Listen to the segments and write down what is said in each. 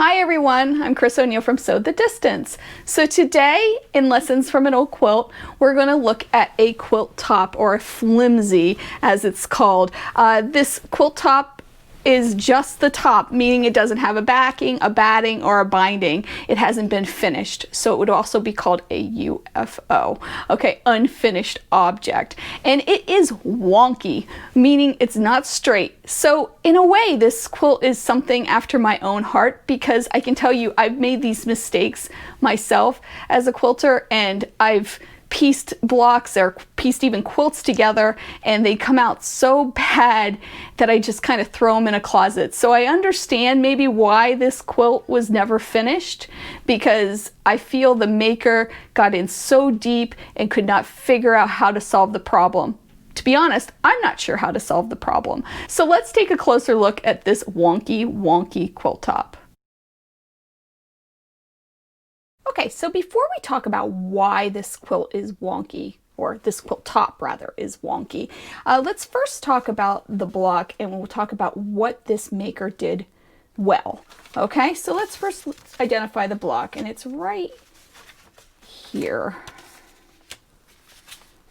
Hi everyone, I'm Chris O'Neill from Sew the Distance. So today in Lessons from an Old Quilt, we're going to look at a quilt top, or a flimsy as it's called. This quilt top is just the top, meaning it doesn't have a backing, a batting, or a binding. It hasn't been finished, so it would also be called a UFO, okay, unfinished object. And it is wonky, meaning it's not straight. So in a way, this quilt is something after my own heart, because I can tell you I've made these mistakes myself as a quilter, and I've pieced blocks or pieced even quilts together, and they come out so bad that I just kind of throw them in a closet. So I understand maybe why this quilt was never finished, because I feel the maker got in so deep and could not figure out how to solve the problem. To be honest, I'm not sure how to solve the problem. So let's take a closer look at this wonky quilt top. Okay, so before we talk about why this quilt is wonky, or this quilt top rather is wonky, let's first talk about the block, and we'll talk about what this maker did well. Okay, so let's first identify the block, and it's right here.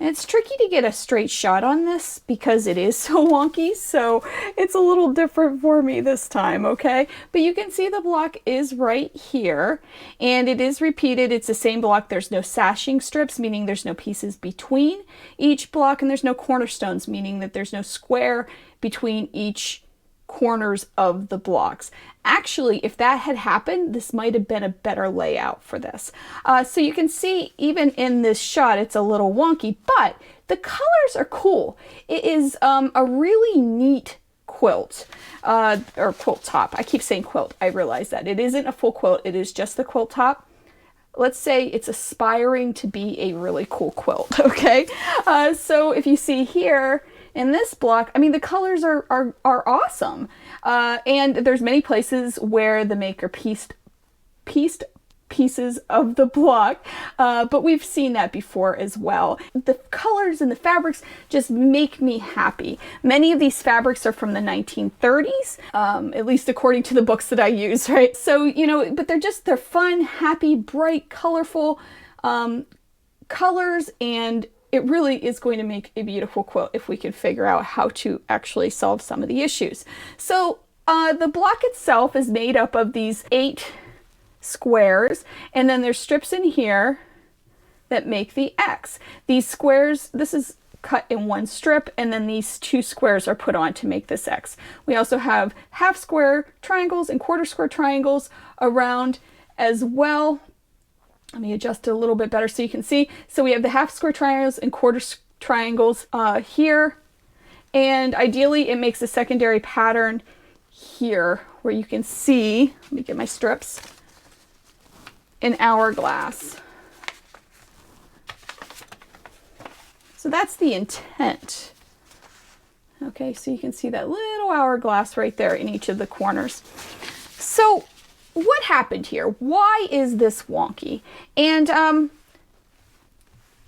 And it's tricky to get a straight shot on this because it is so wonky, so it's a little different for me this time, okay? But you can see the block is right here, and it is repeated. It's the same block. There's no sashing strips, meaning there's no pieces between each block, and there's no cornerstones, meaning that there's no square between each corners of the blocks. Actually, if that had happened, this might have been a better layout for this. So you can see even in this shot, it's a little wonky, but the colors are cool. It is a really neat quilt, or quilt top. I keep saying quilt. I realize that. It isn't a full quilt. It is just the quilt top. Let's say it's aspiring to be a really cool quilt, okay? So if you see here, in this block, I mean, the colors are awesome. And there's many places where the maker pieced pieces of the block, but we've seen that before as well. The colors and the fabrics just make me happy. Many of these fabrics are from the 1930s, at least according to the books that I use, right? So, you know, but they're fun, happy, bright, colorful colors, and it really is going to make a beautiful quilt if we can figure out how to actually solve some of the issues. So the block itself is made up of these 8 squares, and then there's strips in here that make the X. These squares, this is cut in one strip, and then these 2 squares are put on to make this X. We also have half square triangles and quarter square triangles around as well. Let me adjust it a little bit better so you can see. So we have the half square triangles and quarter triangles here. And ideally it makes a secondary pattern here where you can see, let me get my strips, an hourglass. So that's the intent. Okay, so you can see that little hourglass right there in each of the corners. So what happened here? Why is this wonky? And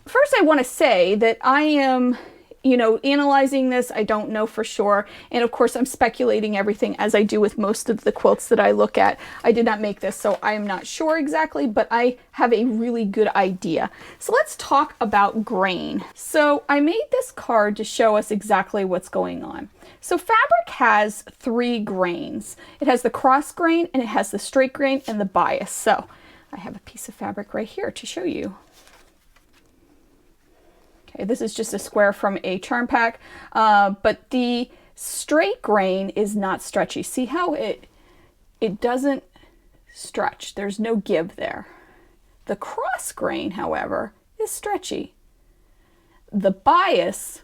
first I want to say that I am, you know, analyzing this. I don't know for sure. And of course I'm speculating everything as I do with most of the quilts that I look at. I did not make this, so I am not sure exactly, but I have a really good idea. So let's talk about grain. So I made this card to show us exactly what's going on. So fabric has 3 grains. It has the cross grain, and it has the straight grain, and the bias. So I have a piece of fabric right here to show you. Okay, this is just a square from a charm pack, but the straight grain is not stretchy. See how it doesn't stretch. There's no give there. The cross grain, however, is stretchy. The bias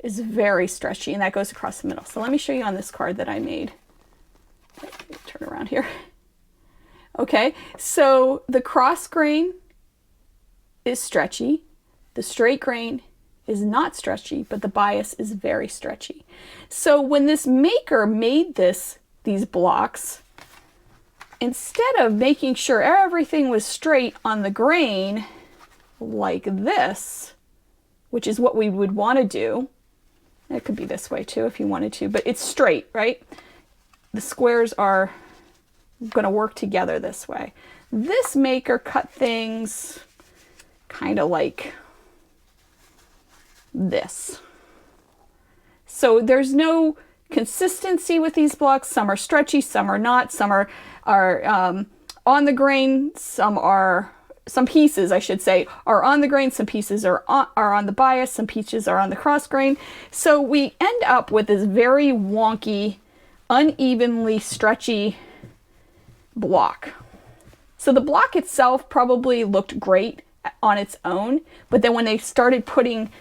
is very stretchy, and that goes across the middle. So let me show you on this card that I made. Turn around here. Okay, so the cross grain is stretchy. The straight grain is not stretchy, but the bias is very stretchy. So when this maker made these blocks, instead of making sure everything was straight on the grain like this, which is what we would want to do, it could be this way too if you wanted to, but it's straight, right? The squares are going to work together this way. This maker cut things kind of like this. So there's no consistency with these blocks. Some are stretchy, some are not, some are on the grain, some pieces, I should say, are on the grain, some pieces are on the bias, some pieces are on the cross grain. So we end up with this very wonky, unevenly stretchy block. So the block itself probably looked great on its own, but then when they started putting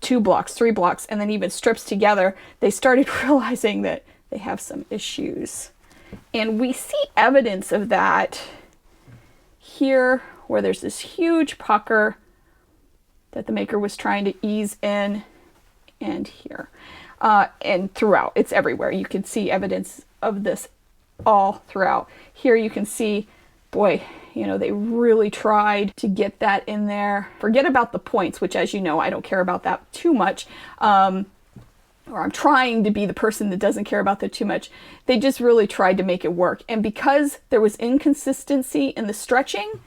2 blocks, 3 blocks, and then even strips together, they started realizing that they have some issues. And we see evidence of that here, where there's this huge pucker that the maker was trying to ease in, and here. And throughout, it's everywhere. You can see evidence of this all throughout. Here you can see, boy, you know, they really tried to get that in there. Forget about the points, which, as you know, I don't care about that too much. Or I'm trying to be the person that doesn't care about that too much. They just really tried to make it work. And because there was inconsistency in the stretching,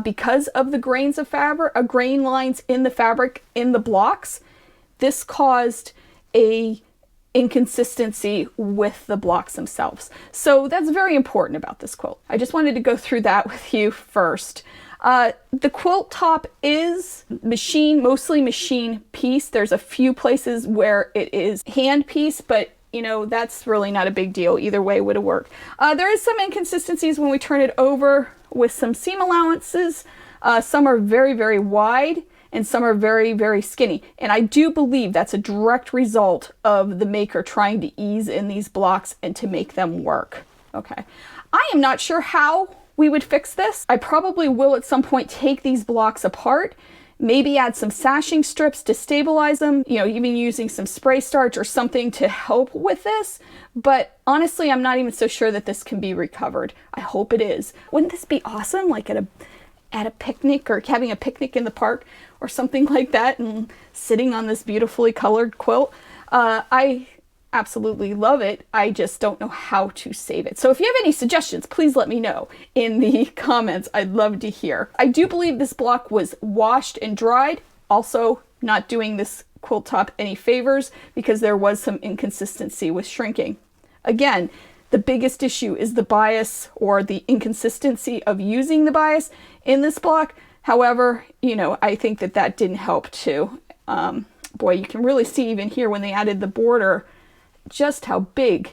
because of the grains of fabric, grain lines in the fabric, in the blocks, this caused a inconsistency with the blocks themselves. So that's very important about this quilt. I just wanted to go through that with you first. The quilt top is mostly machine piece. There's a few places where it is hand piece, but you know, that's really not a big deal. Either way would have worked. There is some inconsistencies when we turn it over with some seam allowances. Some are very, very wide and some are very, very skinny. And I do believe that's a direct result of the maker trying to ease in these blocks and to make them work. Okay. I am not sure how we would fix this. I probably will at some point take these blocks apart, maybe add some sashing strips to stabilize them, you know, even using some spray starch or something to help with this. But honestly, I'm not even so sure that this can be recovered. I hope it is. Wouldn't this be awesome? Like at a picnic, or having a picnic in the park or something like that, and sitting on this beautifully colored quilt. I absolutely love it. I just don't know how to save it. So if you have any suggestions, please let me know in the comments. I'd love to hear. I do believe this block was washed and dried. Also, not doing this quilt top any favors because there was some inconsistency with shrinking. Again, the biggest issue is the bias, or the inconsistency of using the bias in this block. However, you know, I think that didn't help too. Boy, you can really see even here when they added the border, just how big,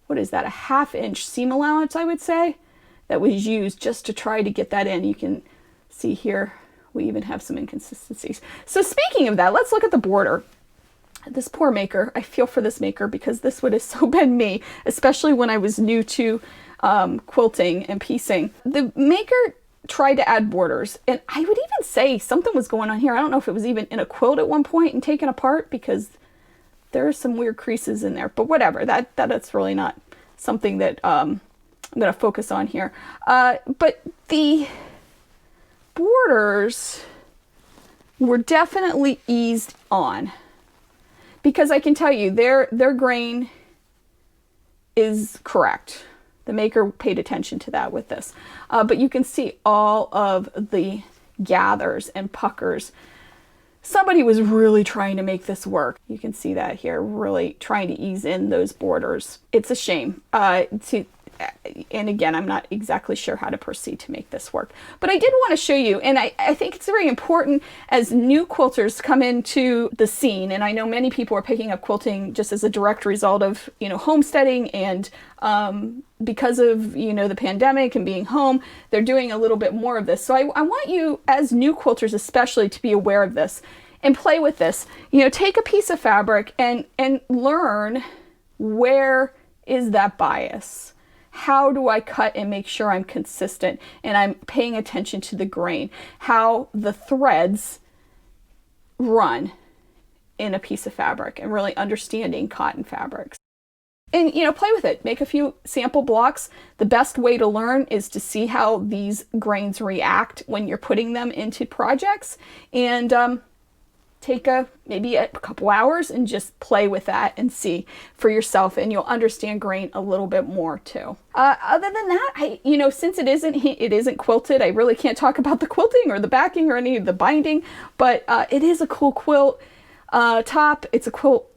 what is that, a 1/2 inch seam allowance, I would say, that was used just to try to get that in. You can see here, we even have some inconsistencies. So speaking of that, let's look at the border. This poor maker, I feel for this maker because this would have so been me, especially when I was new to quilting and piecing. The maker tried to add borders, and I would even say something was going on here. I don't know if it was even in a quilt at one point and taken apart, because there are some weird creases in there, but whatever, that's really not something that I'm going to focus on here. But the borders were definitely eased on, because I can tell you their grain is correct. The maker paid attention to that with this. But you can see all of the gathers and puckers. Somebody was really trying to make this work. You can see that here, really trying to ease in those borders. It's a shame. And again, I'm not exactly sure how to proceed to make this work. But I did want to show you, and I think it's very important as new quilters come into the scene, and I know many people are picking up quilting just as a direct result of, you know, homesteading, and because of, you know, the pandemic and being home, they're doing a little bit more of this. So I want you, as new quilters especially, to be aware of this and play with this. You know, take a piece of fabric and learn, where is that bias? How do I cut and make sure I'm consistent and I'm paying attention to the grain? How the threads run in a piece of fabric, and really understanding cotton fabrics. And, you know, play with it. Make a few sample blocks. The best way to learn is to see how these grains react when you're putting them into projects. And take maybe a couple hours and just play with that and see for yourself, and you'll understand grain a little bit more too. Other than that, since it isn't quilted, I really can't talk about the quilting or the backing or any of the binding, but it is a cool quilt top. It's a quilt,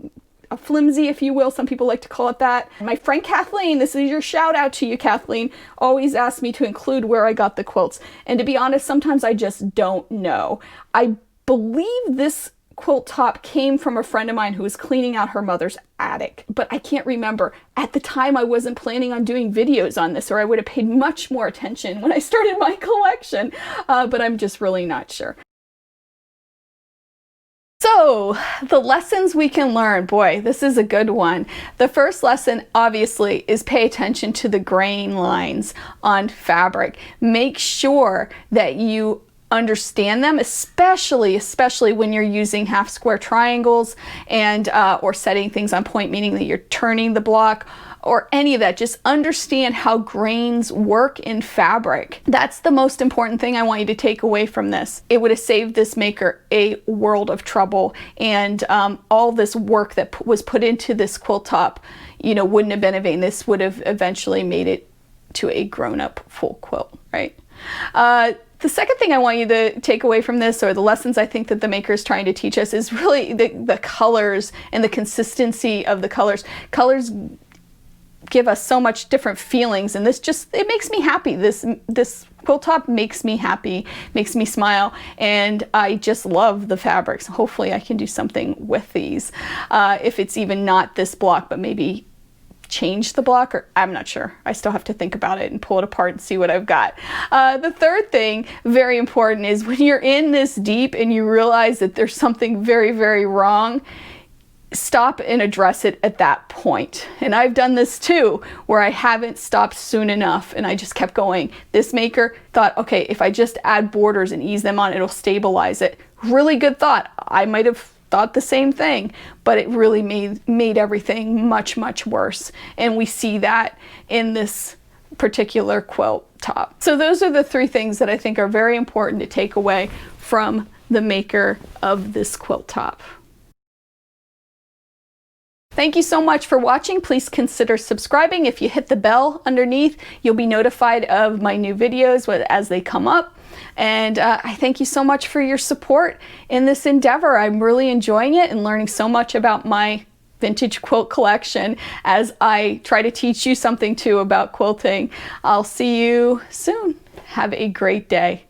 a flimsy, if you will. Some people like to call it that. My friend Kathleen, this is your shout out to you, Kathleen, always asks me to include where I got the quilts. And to be honest, sometimes I just don't know. I believe this quilt top came from a friend of mine who was cleaning out her mother's attic, but I can't remember. At the time, I wasn't planning on doing videos on this, or I would have paid much more attention when I started my collection, but I'm just really not sure. So, the lessons we can learn. Boy, this is a good one. The first lesson, obviously, is pay attention to the grain lines on fabric. Make sure that you understand them, especially when you're using half square triangles and or setting things on point, meaning that you're turning the block or any of that. Just understand how grains work in fabric. That's the most important thing I want you to take away from this. It would have saved this maker a world of trouble, and all this work that was put into this quilt top, wouldn't have been in vain. This would have eventually made it to a grown-up full quilt, right? The second thing I want you to take away from this, or the lessons I think that the maker is trying to teach us, is really the colors and the consistency of the colors. Colors give us so much different feelings, and it makes me happy. This quilt top makes me happy, makes me smile, and I just love the fabrics. Hopefully I can do something with these. If it's even not this block, but maybe change the block, or I'm not sure. I still have to think about it and pull it apart and see what I've got. The third thing, very important, is when you're in this deep and you realize that there's something very, very wrong, stop and address it at that point. And I've done this too, where I haven't stopped soon enough and I just kept going. This maker thought, okay, if I just add borders and ease them on, it'll stabilize it. Really good thought. I might have thought the same thing, but it really made everything much, much worse. And we see that in this particular quilt top. So those are the three things that I think are very important to take away from the maker of this quilt top. Thank you so much for watching. Please consider subscribing. If you hit the bell underneath, you'll be notified of my new videos as they come up. And I thank you so much for your support in this endeavor. I'm really enjoying it and learning so much about my vintage quilt collection as I try to teach you something too about quilting. I'll see you soon. Have a great day.